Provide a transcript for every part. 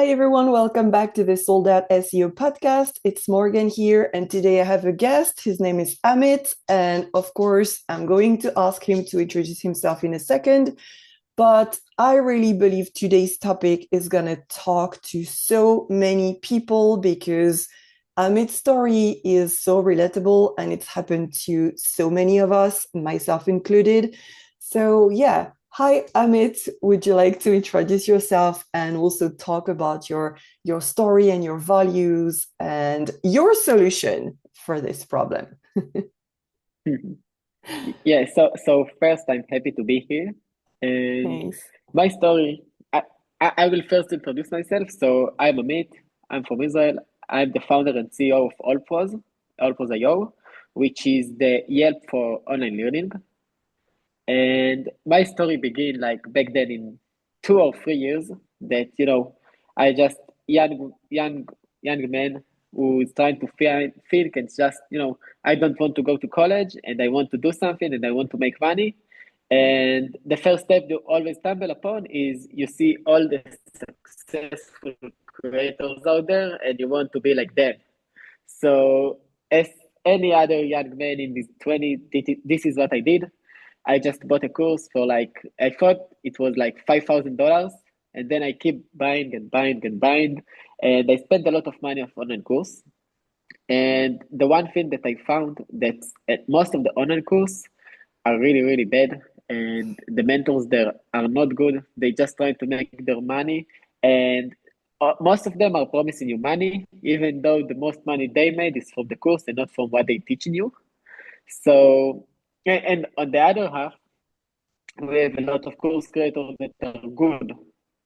Hi, everyone. Welcome back to the Sold Out SEO podcast. It's Morgan here, and today I have a guest. His name is Amit. And of course, I'm going to ask him to introduce himself in a second. But I really believe today's topic is going to talk to so many people because Amit's story is so relatable and it's happened to so many of us, myself included. So, yeah. Hi, Amit. Would you like to introduce yourself and also talk about your story and your values and your solution for this problem? Yeah, so first, I'm happy to be here. And Thanks. my story, I will first introduce myself. So I'm Amit. I'm from Israel. I'm the founder and CEO of AllPros, AllPros IO, which is the Yelp for online learning. And my story began like back then in 2 or 3 years that, I just young man who is trying to think and just, I don't want to go to college and I want to do something and I want to make money. And the first step you always stumble upon is you see all the successful creators out there and you want to be like them. So, as any other young man in his 20s, this is what I did. I just bought a course for like, I thought it was like $5,000. And then I keep buying and buying and buying. And I spent a lot of money on online course. And the one thing that I found that at most of the online course are really, really bad. And the mentors there are not good. They just trying to make their money. And most of them are promising you money, even though the most money they made is from the course and not from what they teaching you. So, and on the other half, we have a lot of course creators that are good,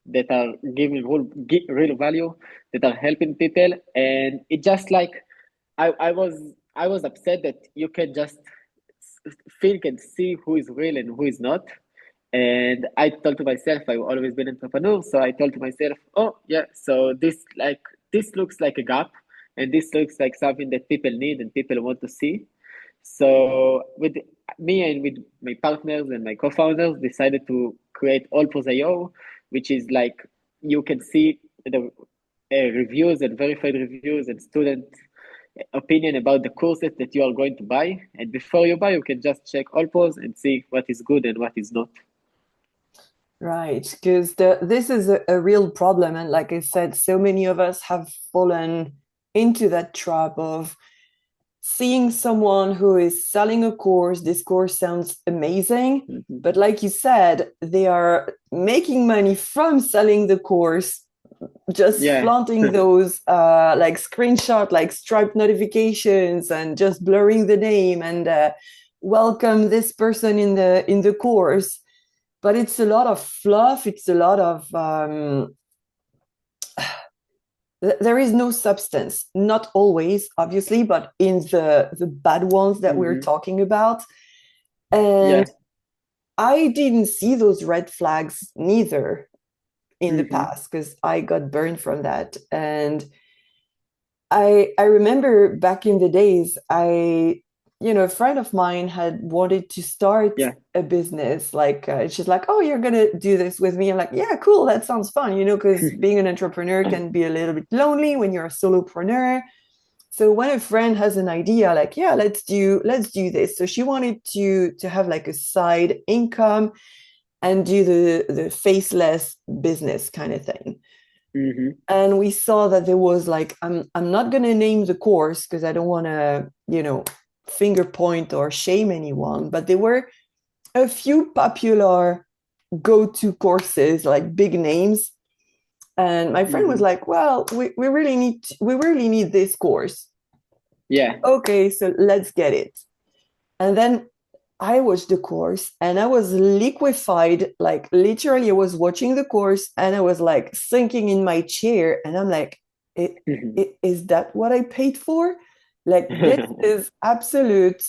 that are giving real value, that are helping people, and it just like I was upset that you can just think and see who is real and who is not. And I told to myself, I've always been an entrepreneur, so I told to myself, oh yeah, so this looks like a gap, and this looks like something that people need and people want to see. So with me and with my partners and my co-founders decided to create AllPros.io, which is like you can see the reviews and verified reviews and student opinion about the courses that you are going to buy. And before you buy, you can just check AllPros and see what is good and what is not. Right, because this is a real problem. And like I said, so many of us have fallen into that trap of seeing someone who is selling a course. This course sounds amazing, Mhm. but like you said, they are making money from selling the course, just Yeah. flaunting those like screenshot, like Stripe notifications, and just blurring the name and welcome this person in the course. But it's a lot of fluff. It's a lot of there is no substance. Not always, obviously, but in the bad ones that we're Hmm. talking about. Yeah. And I didn't see those red flags neither in the Hmm. past because I got burned from that. And I remember back in the days, a friend of mine had wanted to start Yeah. a business. Like she's like, "Oh, you're gonna do this with me." I'm like, "Yeah, cool. That sounds fun." Because being an entrepreneur can be a little bit lonely when you're a solopreneur. So when a friend has an idea, like, "Yeah, let's do this." So she wanted to have like a side income and do the faceless business kind of thing. Hmm. And we saw that there was like I'm not going to name the course because I don't want to finger point or shame anyone, but there were a few popular go-to courses, like big names. And my friend was Hmm. like, well, we really need this course. Yeah. Okay, so let's get it. And then I watched the course and I was liquefied. Like literally, I was watching the course and I was like sinking in my chair. And I'm like, is that what I paid for? Like, this is absolute.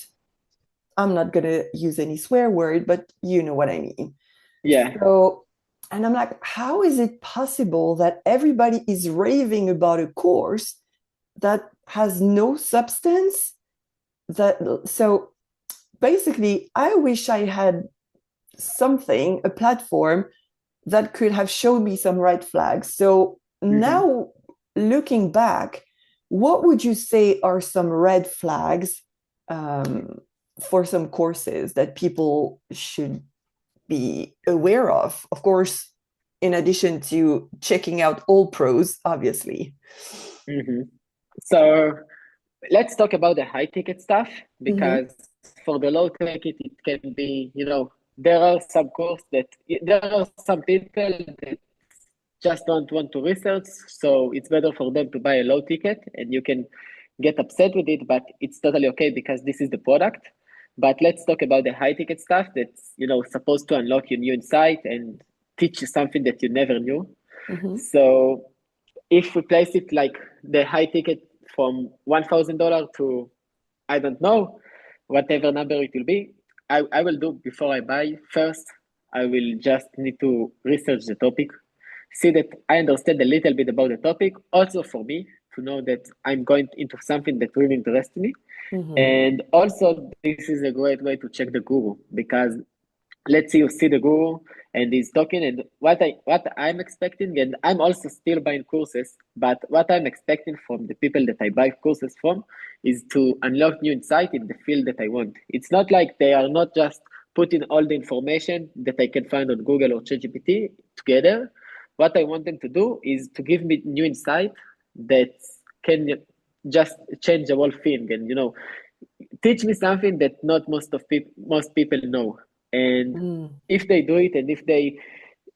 I'm not going to use any swear word, but you know what I mean. Yeah. So, and I'm like, how is it possible that everybody is raving about a course that has no substance? So basically, I wish I had something, a platform that could have shown me some red flags. So Mm-hmm. now, looking back, what would you say are some red flags um, for some courses that people should be aware of? Of course, in addition to checking out AllPros, obviously. Mm-hmm. So let's talk about the high ticket stuff Mm-hmm. because for the low ticket, it can be, there are some there are some people that just don't want to research. So it's better for them to buy a low ticket and you can get upset with it, but it's totally okay because this is the product. But let's talk about the high ticket stuff that's, supposed to unlock your new insight and teach you something that you never knew. Mm-hmm. So if we place it like the high ticket from $1,000 to, I don't know, whatever number it will be, I will do before I buy. First, I will just need to research the topic, see that I understand a little bit about the topic. Also for me to know that I'm going into something that really interests me. Mm-hmm. And also, this is a great way to check the guru because let's say you see the guru and he's talking and what I'm expecting, and I'm also still buying courses, but what I'm expecting from the people that I buy courses from is to unlock new insight in the field that I want. It's not like they are not just putting all the information that I can find on Google or ChatGPT together. What I want them to do is to give me new insight that can just change the whole thing and teach me something that not most people know. And Mm. if they do it, and if they,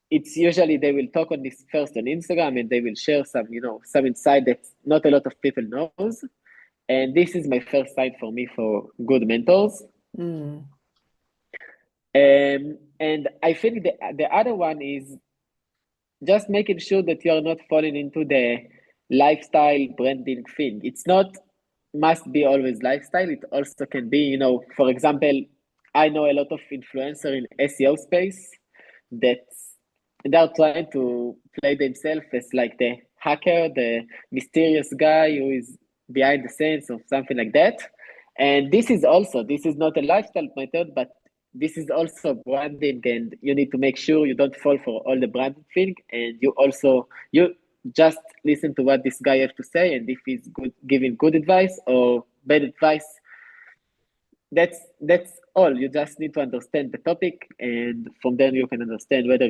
it's usually they will talk on this first on Instagram, and they will share some, some insight that not a lot of people knows. And this is my first sign for me for good mentors. Mm. And I think the other one is just making sure that you are not falling into the lifestyle branding thing. It's not must be always lifestyle. It also can be, for example, I know a lot of influencer in SEO space that they're trying to play themselves as like the hacker, the mysterious guy who is behind the scenes or something like that. And this is not a lifestyle method, but this is also branding, and you need to make sure you don't fall for all the branding thing, and you just listen to what this guy has to say, and if he's good giving good advice or bad advice, that's all. You just need to understand the topic, and from there you can understand whether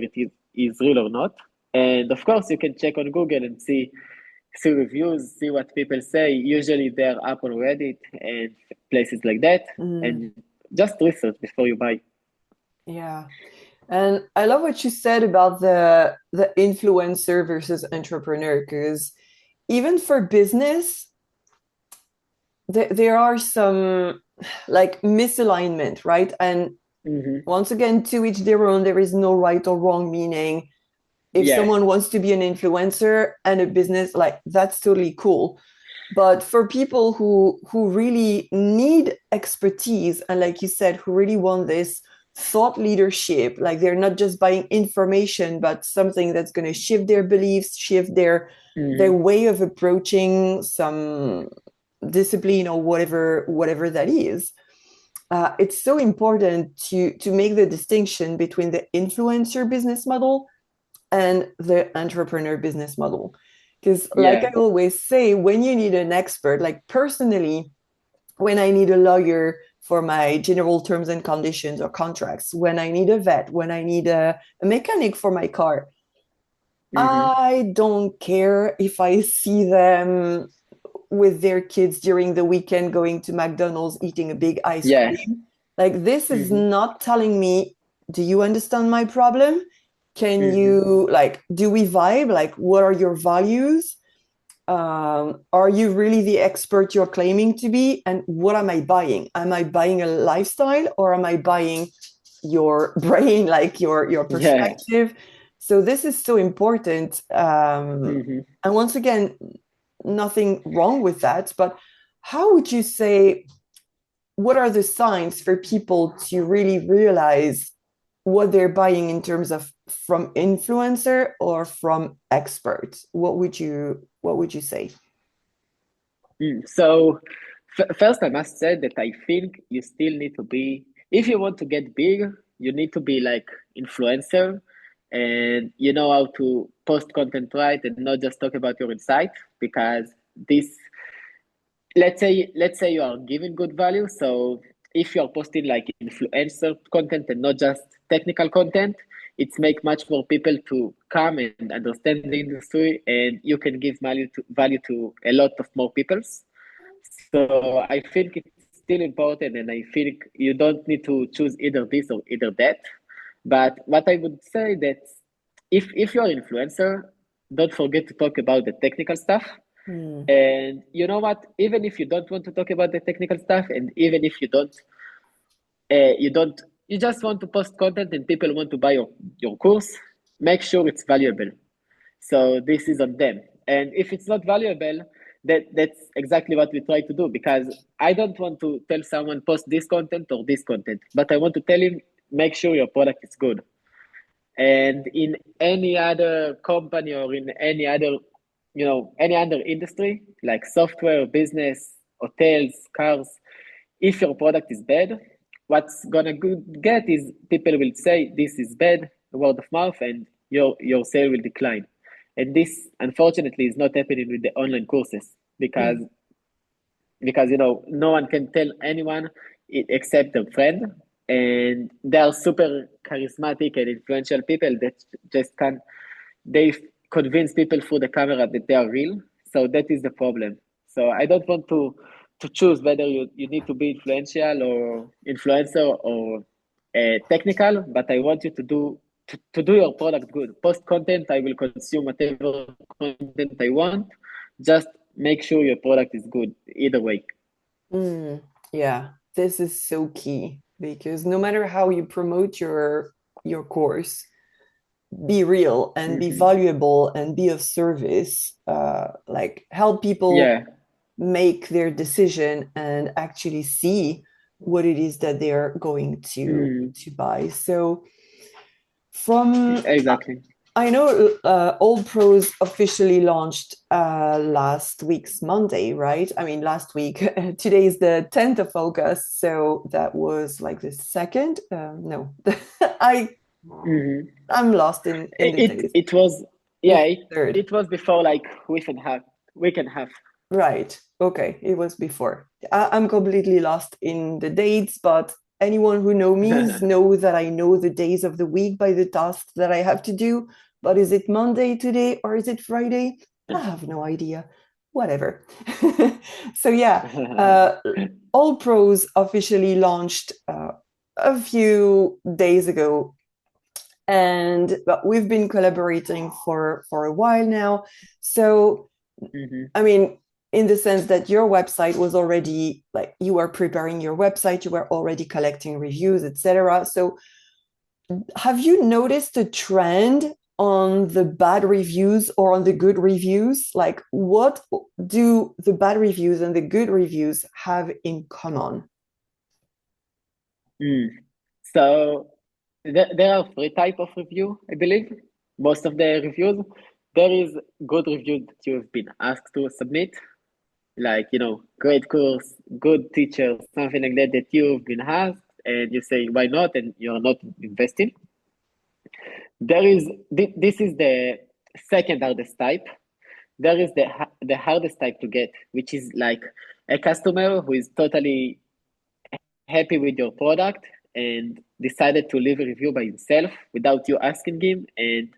is real or not. And of course, you can check on Google and see reviews, see what people say. Usually they're up on Reddit and places like that, Mm. and just research before you buy. Yeah. And I love what you said about the influencer versus entrepreneur, because even for business, there are some like misalignment, right? And Mm-hmm. once again, to each their own, there is no right or wrong meaning. If Yeah. someone wants to be an influencer and a business, like that's totally cool. But for people who really need expertise and like you said, who really want this thought leadership, like they're not just buying information, but something that's going to shift their beliefs, shift their Mm-hmm. way of approaching some discipline or whatever that is. It's so important to make the distinction between the influencer business model and the entrepreneur business model. Because, like I Yeah. always say, when you need an expert, like personally, when I need a lawyer for my general terms and conditions or contracts, when I need a vet, when I need a mechanic for my car, Mm-hmm. I don't care if I see them with their kids during the weekend going to McDonald's eating a big ice Yeah. cream. Like, this is Mm-hmm. not telling me, do you understand my problem? Can Mm-hmm. you, like, do we vibe? Like, what are your values? Are you really the expert you're claiming to be? And what am I buying? Am I buying a lifestyle or am I buying your brain, like your Yeah. perspective? So this is so important. Mm-hmm. And once again, nothing wrong with that. But how would you say, what are the signs for people to really realize what they're buying in terms of from influencer or from experts? What would you say? So first, I must say that I think you still need to be, if you want to get big, you need to be like influencer, and you know how to post content right and not just talk about your insight, because this, let's say you are giving good value. So if you are posting like influencer content and not just technical content, it's make much more people to come and understand the industry, and you can give value to a lot of more peoples. So I think it's still important, and I think you don't need to choose either this or either that. But what I would say that if you're an influencer, don't forget to talk about the technical stuff. Mm. And you know what? Even if you don't want to talk about the technical stuff, and even if you just want to post content and people want to buy your course, make sure it's valuable. So this is on them. And if it's not valuable, that's exactly what we try to do, because I don't want to tell someone post this content or this content, but I want to tell him make sure your product is good. And in any other company or in any other industry like software, business, hotels, cars, if your product is bad, what's gonna get is people will say this is bad, word of mouth, and your sale will decline. And this unfortunately is not happening with the online courses, because Mm. no one can tell anyone except their friend, and they are super charismatic and influential people that just can they convince people through the camera that they are real. So that is the problem. So I don't want to choose whether you need to be influential or influencer or technical, but I want you to do your product good. Post content, I will consume whatever content I want. Just make sure your product is good either way. Mm. Yeah, this is so key because no matter how you promote your course, be real and be Hmm. valuable and be of service. Like help people Yeah. make their decision and actually see what it is that they're going Mm. to buy. So from Exactly. I know AllPros officially launched last week's Monday, right? I mean, last week. Today is the 10th of August, so that was like the second. No, I Hmm. I'm lost in the It days. it was The yeah it, third, it was before like week and a half. right? Okay, it was before. I'm completely lost in the dates, but anyone who know me knows that I know the days of the week by the tasks that I have to do. But is it Monday today or is it Friday? I have no idea. Whatever. So yeah, All Pros officially launched a few days ago, and but we've been collaborating for a while now. So Hmm. I mean, in the sense that your website was already like you were preparing your website, you were already collecting reviews, etc. So have you noticed a trend on the bad reviews or on the good reviews? Like what do the bad reviews and the good reviews have in common? Mm. So there are three type of review, I believe. Most of the reviews, there is good review that you have been asked to submit, like great course, good teacher, something like that you've been asked, and you say why not, and you're not investing. This is the second hardest type. There is the hardest type to get, which is like a customer who is totally happy with your product and decided to leave a review by himself without you asking him. And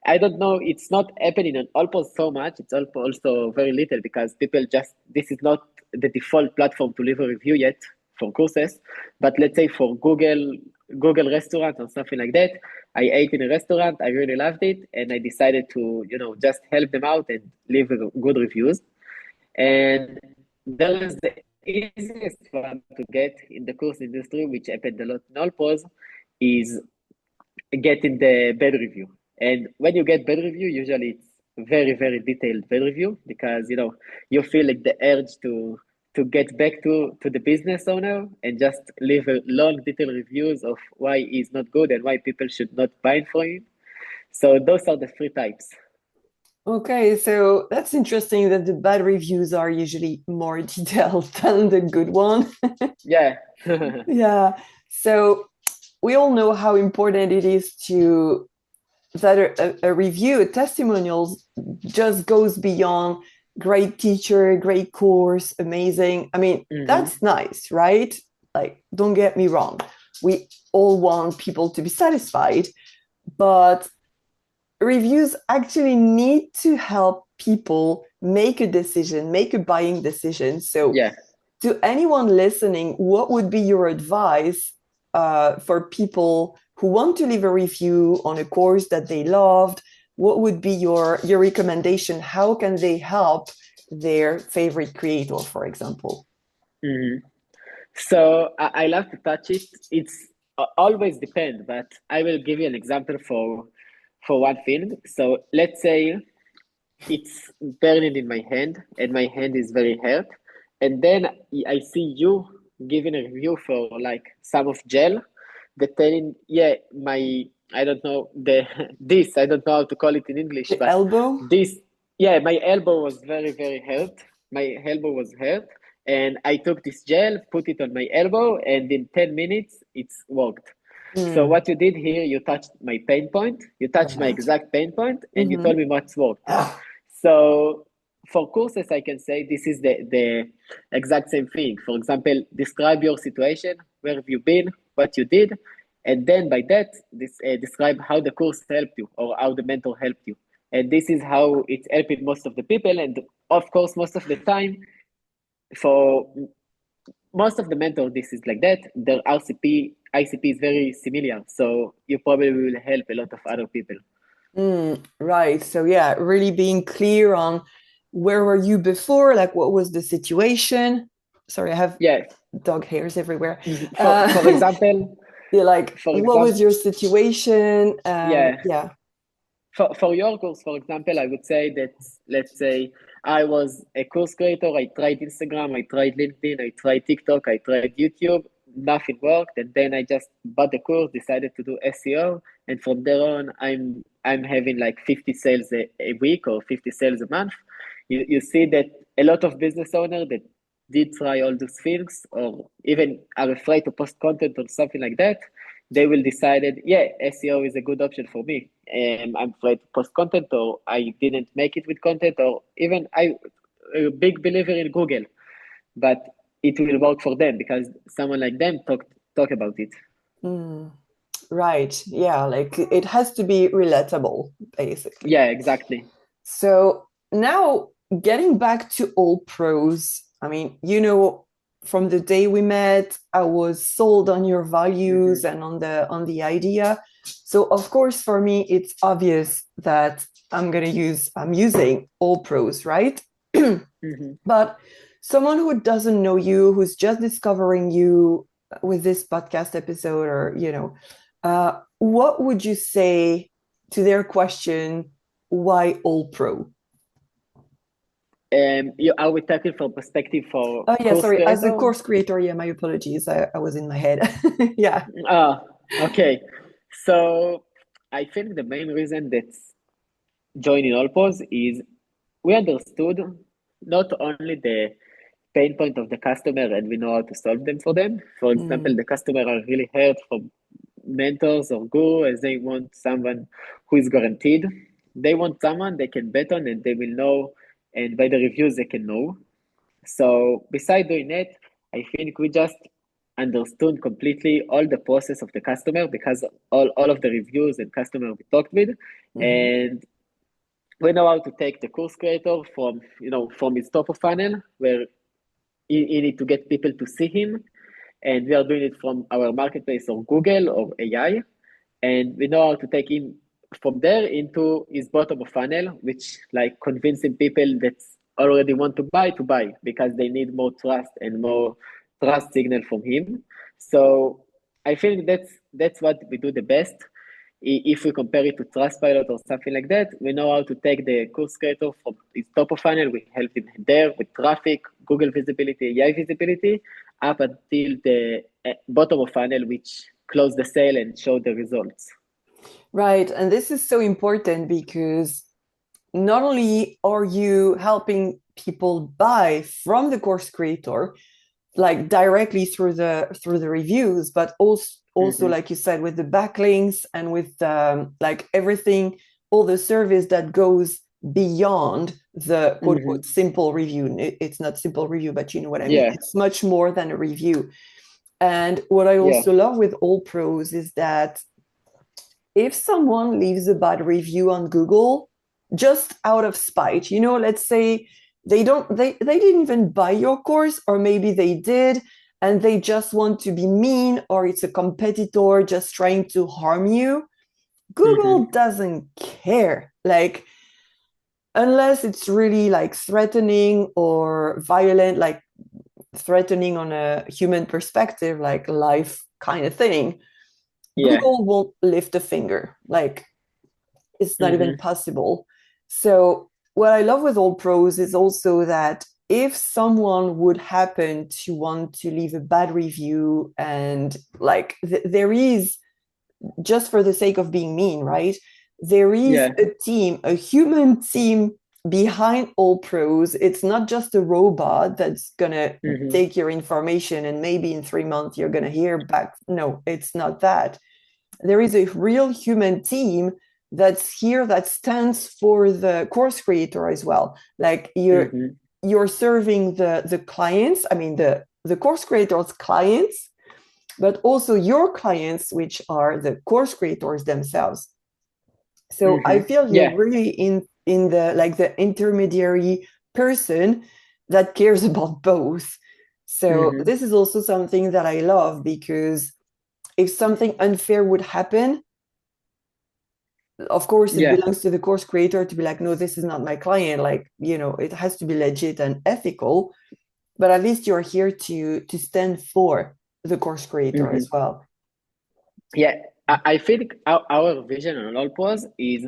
I don't know, it's not happening on Allpost so much. It's also very little, because people just, this is not the default platform to leave a review yet for courses. But let's say for Google restaurant or something like that, I ate in a restaurant, I really loved it, and I decided to, just help them out and leave good reviews. And there is the easiest one to get in the course industry, which happened a lot in all pros, is getting the bad review. And when you get bad review, usually it's very, very detailed bad review, because you feel like the urge to get back to the business owner and just leave a long detailed reviews of why he's not good and why people should not buy from him. So those are the three types. Okay, so that's interesting that the bad reviews are usually more detailed than the good one. Yeah. Yeah. So we all know how important it is to that a review, a testimonials just goes beyond great teacher, great course, amazing. I mean, that's nice, right? Like, don't get me wrong. We all want people to be satisfied, but reviews actually need to help people make a decision, make a buying decision. So to anyone listening, what would be your advice for people who want to leave a review on a course that they loved? What would be your recommendation? How can they help their favorite creator, for example? So I love to touch it. It's always depend, but I will give you an example for one thing. So let's say it's burning in my hand and my hand is very hurt, and then I see you giving a review for like some of gel, that telling, yeah, my, I don't know the this, I don't know how to call it in English, The but elbow? this, yeah, my elbow was very hurt. My elbow was hurt, and I took this gel, put it on my elbow, and in 10 minutes it's worked. So what you did here, you touched my pain point, you touched my Right. exact pain point, and you told me what's worked. So for courses, I can say this is the exact same thing. For example, describe your situation, where have you been, what you did, and then by that, describe how the course helped you or how the mentor helped you. And this is how it's helping most of the people. And of course, most of the time, for most of the mentors, this is like that. Their ICP is very similar. So you probably will help a lot of other people. Right. So yeah, really being clear on where were you before, like what was the situation. Sorry, I have dog hairs everywhere. For example, yeah, like what was your situation? Yeah. For your course, for example, I would say that, let's say I was a course creator, I tried Instagram, I tried LinkedIn, I tried TikTok, I tried YouTube, nothing worked, and then I just bought the course, decided to do SEO, and from there on, I'm having like 50 sales a week or 50 sales a month. You see that a lot of business owners that did try all those things, or even are afraid to post content or something like that, they will decided, yeah, SEO is a good option for me. I'm afraid to post content, or I didn't make it with content, or even I a big believer in Google, but it will work for them because someone like them talk about it. Right. Yeah, like it has to be relatable, basically. Yeah, exactly. So now getting back to AllPros, I mean, from the day we met, I was sold on your values and on the idea. So of course, for me, it's obvious that I'm using AllPros, right? But someone who doesn't know you, who's just discovering you with this podcast episode, or what would you say to their question, why AllPro? Are we talking from perspective for Oh yeah, course sorry. As a creator? course creator, yeah, my apologies. I was in my head. Yeah. Okay. So I think the main reason that joining AllPros is we understood not only the pain point of the customer and we know how to solve them for them. For example, the customer are really hurt from mentors or guru as they want someone who is guaranteed. They want someone they can bet on and they will know, and by the reviews they can know. So beside doing that, I think we just understood completely all the process of the customer because all of the reviews and customer we talked with, and we know how to take the course creator from his top of funnel where you need to get people to see him, and we are doing it from our marketplace or Google or AI, and we know how to take him from there into his bottom of funnel, which like convincing people that already want to buy because they need more trust and more trust signal from him. So I think that's what we do the best. If we compare it to Trustpilot or something like that, we know how to take the course creator from his top of funnel. We help him there with traffic, Google visibility, AI visibility, up until the bottom of funnel, which close the sale and show the results. Right. And this is so important because not only are you helping people buy from the course creator, like directly through the reviews, but also like you said, with the backlinks and with like everything, all the service that goes beyond the quote unquote simple review. It's not simple review, but you know what I mean. Yeah. It's much more than a review. And what I Yeah. also love with AllPros is that if someone leaves a bad review on Google, just out of spite, you know, let's say they didn't even buy your course, or maybe they did, and they just want to be mean, or it's a competitor just trying to harm you. Google doesn't care. Like, unless it's really like threatening or violent, like threatening on a human perspective, like life kind of thing, Yeah. Google won't lift a finger. Like, it's not even possible. So what I love with AllPros is also that if someone would happen to want to leave a bad review, and like there is, just for the sake of being mean, right? There is Yeah. a team, a human team behind AllPros. It's not just a robot that's gonna take your information and maybe in 3 months you're gonna hear back. No, it's not that. There is a real human team that's here that stands for the course creator as well. Like you're serving the clients, I mean the course creators' clients, but also your clients, which are the course creators themselves. So I feel you're Yeah. really in the like the intermediary person that cares about both. So this is also something that I love, because if something unfair would happen, of course it Yeah. belongs to the course creator to be like, no, this is not my client. Like, you know, it has to be legit and ethical, but at least you're here to stand for the course creator as well. Yeah, I think our vision on AllPros is,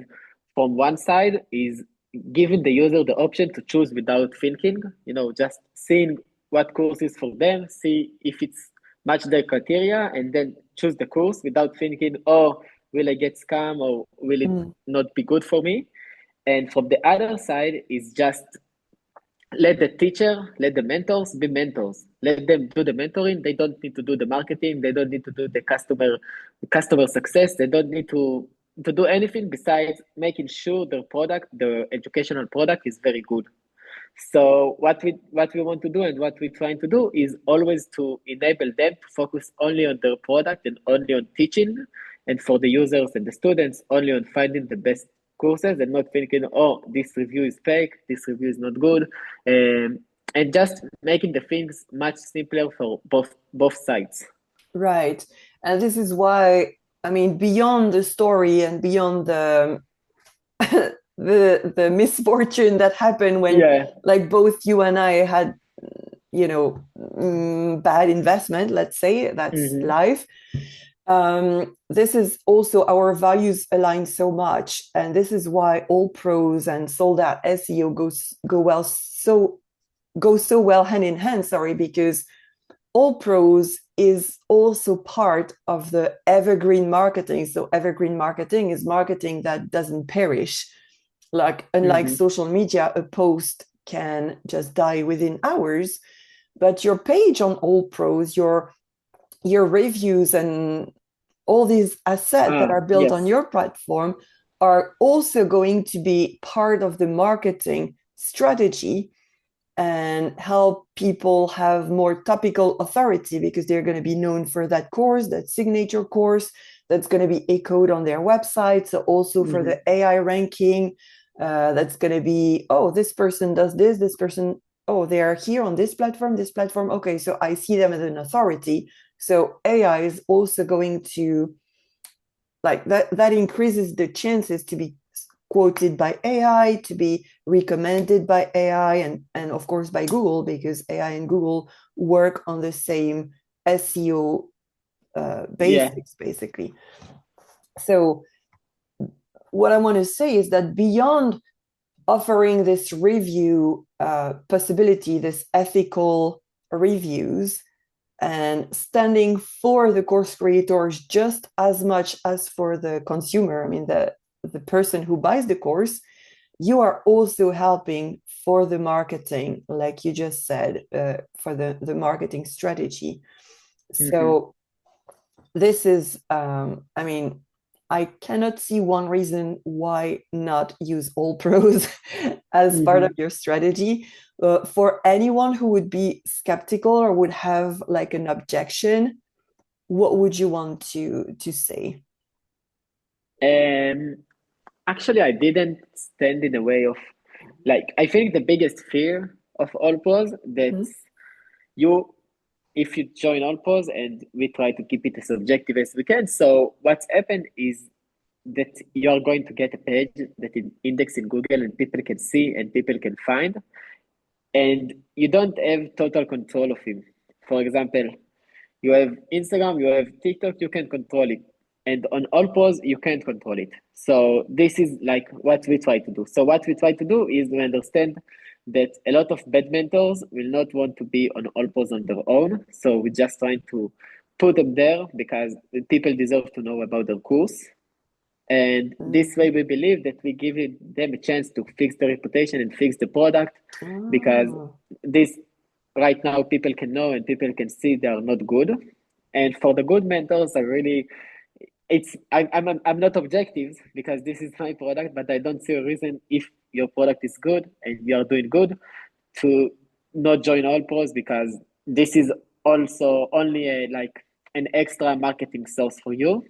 from one side, is giving the user the option to choose without thinking, just seeing what course is for them, see if it's match their criteria, and then choose the course without thinking, oh, will I get scam, or will it not be good for me? And from the other side is just let the teacher, let the mentors be mentors. Let them do the mentoring. They don't need to do the marketing. They don't need to do the customer success. They don't need to do anything besides making sure their product, the educational product, is very good. So what we want to do and what we're trying to do is always to enable them to focus only on their product and only on teaching, and for the users and the students only on finding the best courses, and not thinking, oh, this review is fake, this review is not good, and just making the things much simpler for both sides. Right. And this is why, I mean, beyond the story and beyond the the misfortune that happened when Yeah. like both you and I had, you know, bad investment, let's say, that's life. This is also our values align so much, and this is why AllPros and Sold Out SEO go so well hand in hand. Sorry, because AllPros is also part of the evergreen marketing. So evergreen marketing is marketing that doesn't perish. Like, unlike social media, a post can just die within hours, but your page on AllPros, your reviews and all these assets that are built on Yes. your platform are also going to be part of the marketing strategy and help people have more topical authority, because they're going to be known for that course, that signature course that's going to be echoed on their website. So also for the AI ranking, that's going to be, oh, this person does this person, oh, they are here on this platform. Okay, so I see them as an authority. So AI is also going to, like, that increases the chances to be quoted by AI, to be recommended by AI, and of course by Google, because AI and Google work on the same SEO basics, basically. So what I want to say is that beyond offering this review possibility, this ethical reviews, and standing for the course creators just as much as for the consumer, I mean the person who buys the course, you are also helping for the marketing, like you just said, for the marketing strategy. Mm-hmm. So this is, I mean, I cannot see one reason why not use AllPros as part of Mm-hmm. your strategy. For anyone who would be skeptical or would have like an objection, what would you want to say? Um, Actually, I didn't stand in the way of, like, I think the biggest fear of all pros that Mhm. you, if you join all pros, and we try to keep it as objective as we can. So what's happened is that you're going to get a page that is indexed in Google and people can see and people can find, and you don't have total control of him. For example, you have Instagram, you have TikTok, you can control it. And on all pros, you can't control it. So this is like what we try to do. So what we try to do is we understand that a lot of bad mentors will not want to be on all pros on their own. So we're just trying to put them there because people deserve to know about their course. And this way, Mhm. we believe that we give them a chance to fix the reputation and fix the product, because Oh, this right now people can know and people can see they are not good. And for the good mentors, I really, I'm not objective because this is my product, but I don't see a reason if your product is good and you are doing good to not join all pros, because this is also only a like an extra marketing source for you.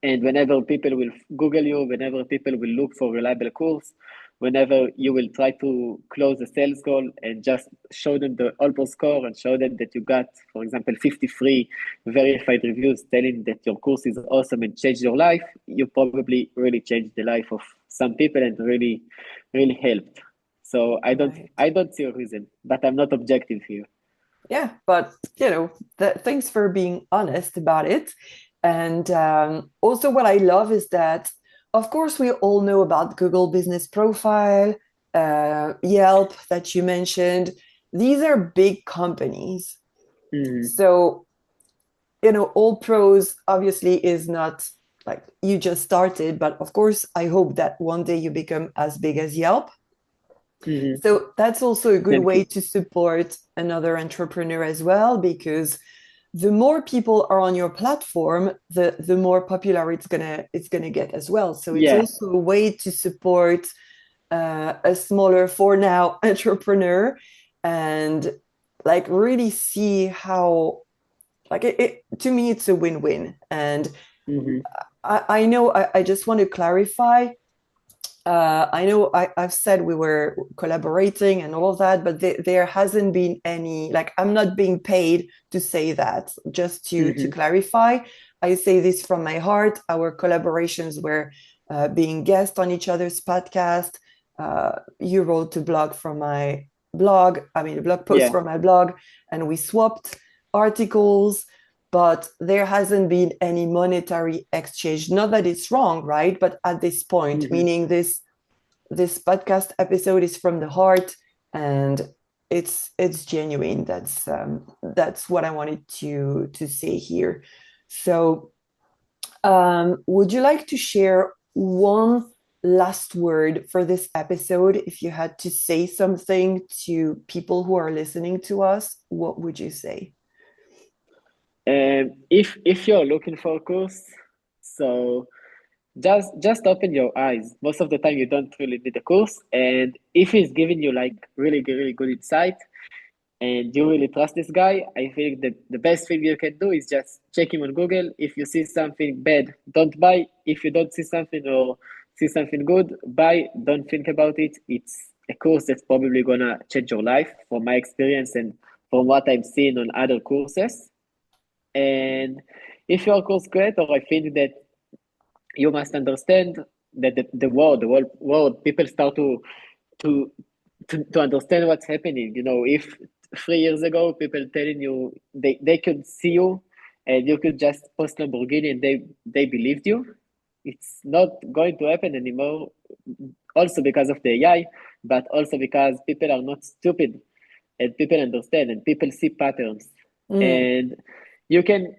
And whenever people will Google you, whenever people will look for reliable course, whenever you will try to close a sales goal and just show them the Allpro score and show them that you got, for example, 53 verified reviews telling that your course is awesome and changed your life, you probably really changed the life of some people and really, really helped. So right. I don't see a reason, but I'm not objective here. Yeah, but thanks for being honest about it. And also, what I love is that, of course, we all know about Google Business Profile, Yelp that you mentioned. These are big companies. Mm-hmm. So, All Pros obviously is not like you just started, but of course, I hope that one day you become as big as Yelp. Mm-hmm. So that's also a good Thank way you. to support another entrepreneur as well, because the more people are on your platform, the more popular it's gonna get as well. So it's Yeah. also a way to support a smaller for now entrepreneur and like really see how like to me it's a win-win. And Mm-hmm. I know I just want to clarify. I know I've said we were collaborating and all of that, but there hasn't been any, like, I'm not being paid to say that. Just to Mm-hmm. clarify, I say this from my heart. Our collaborations were being guests on each other's podcast. You wrote a blog from my blog, I mean, a blog post Yeah. from my blog, and we swapped articles, but there hasn't been any monetary exchange. Not that it's wrong, right? But at this point, Mm-hmm. meaning this podcast episode is from the heart and it's genuine. That's what I wanted to say here. So, would you like to share one last word for this episode? If you had to say something to people who are listening to us, what would you say? If you're looking for a course, so just open your eyes. Most of the time, you don't really need a course, and if he's giving you like really good insight, and you really trust this guy, I think that the best thing you can do is just check him on Google. If you see something bad, don't buy. If you don't see something or see something good, buy. Don't think about it. It's a course that's probably gonna change your life, from my experience and from what I've seen on other courses. And if your course creator, I think that you must understand that the world, people start to to understand what's happening. If 3 years ago people telling you they could see you and you could just post Lamborghini and they believed you, it's not going to happen anymore. Also because of the AI, but also because people are not stupid and people understand and people see patterns. Mm, And you can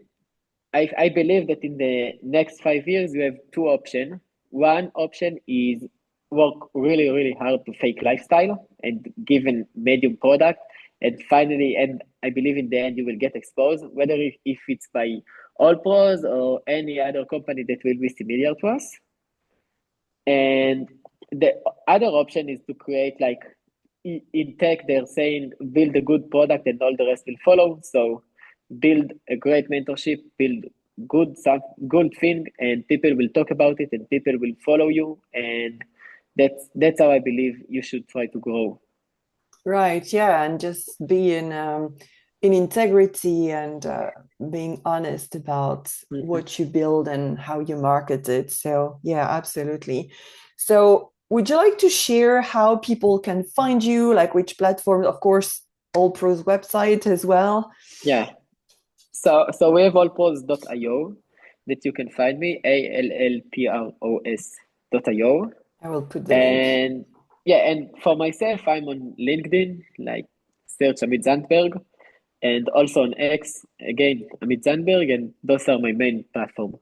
I believe that in the next 5 years, you have two options. One option is work really, really hard to fake lifestyle and give a medium product. And finally, and I believe in the end, you will get exposed, whether if it's by AllPros or any other company that will be similar to us. And the other option is to create like in tech, they're saying build a good product and all the rest will follow. So build a great mentorship, build good thing, and people will talk about it and people will follow you. And that's how I believe you should try to grow. Right, yeah, and just be in integrity and being honest about Mhm. what you build and how you market it. So, yeah, absolutely. So, would you like to share how people can find you, like which platform? Of course, AllPros website as well. Yeah. So we have allpros.io that you can find me, ALLPROS.io. I will put the link. And yeah, and for myself, I'm on LinkedIn, like search Amit Zantberg, and also on X, again, Amit Zandberg, and those are my main platform.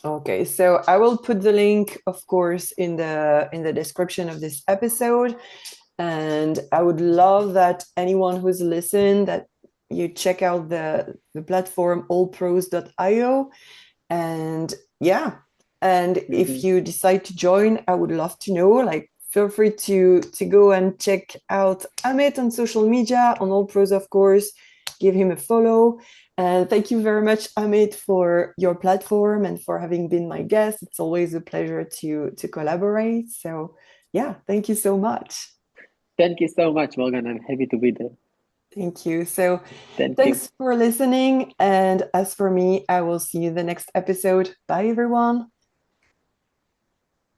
Okay, so I will put the link, of course, in the description of this episode. And I would love that anyone who's listened that you check out the platform allpros.io. And yeah, and if Mhm. you decide to join, I would love to know. Like, feel free to go and check out Amit on social media, on AllPros, of course. Give him a follow. And thank you very much, Amit, for your platform and for having been my guest. It's always a pleasure to collaborate. So yeah, thank you so much. Thank you so much, Morgan. I'm happy to be there. Thank you. So Thank you. thanks for listening. And as for me, I will see you in the next episode. Bye, everyone.